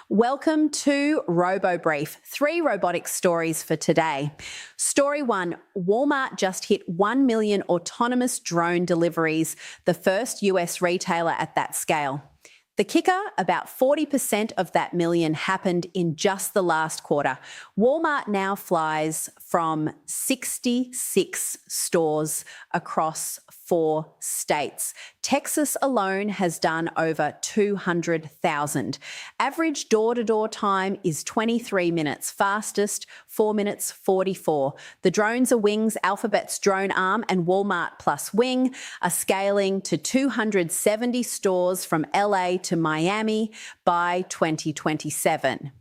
Welcome to RoboBrief, 3 robotics stories for today. Story 1, Walmart just hit 1 million autonomous drone deliveries, the first US retailer at that scale. The kicker, about 40% of that million happened in just the last quarter. Walmart now flies from 66 stores across 4 states. Texas alone has done over 200,000. Average door-to-door time is 23 minutes, fastest 4 minutes 44. The drones are Wing's Alphabet's drone arm, and Walmart plus Wing are scaling to 270 stores from LA to Miami by 2027.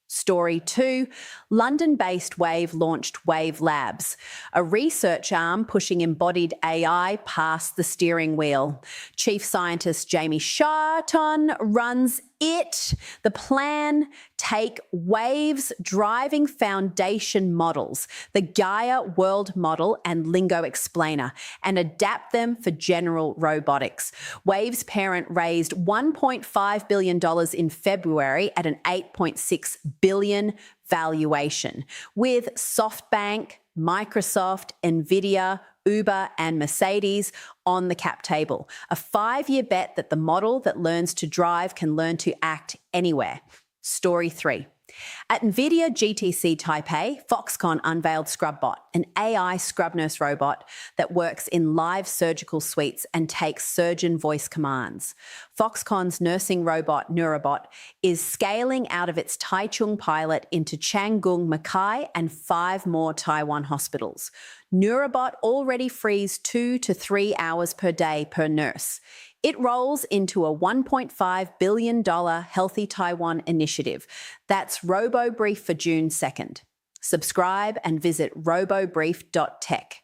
Story 2, London-based Wayve launched Wayve Labs, a research arm pushing embodied AI past the steering wheel. Chief scientist Jamie Sharton runs it. The plan, take Wayve's driving foundation models, the Gaia World Model and Lingo Explainer, and adapt them for general robotics. Wayve's parent raised $1.5 billion in February at an $8.6 billion valuation, with SoftBank, Microsoft, Nvidia, Uber and Mercedes on the cap table. A 5-year bet that the model that learns to drive can learn to act anywhere. Story 3. At NVIDIA GTC Taipei, Foxconn unveiled ScrubBot, an AI scrub nurse robot that works in live surgical suites and takes surgeon voice commands. Foxconn's nursing robot, Neurobot, is scaling out of its Taichung pilot into Changgung, Mackay, and 5 more Taiwan hospitals. Neurobot already frees 2 to 3 hours per day per nurse. It rolls into a $1.5 billion Healthy Taiwan initiative. That's RoboBrief for June 2nd. Subscribe and visit robobrief.tech.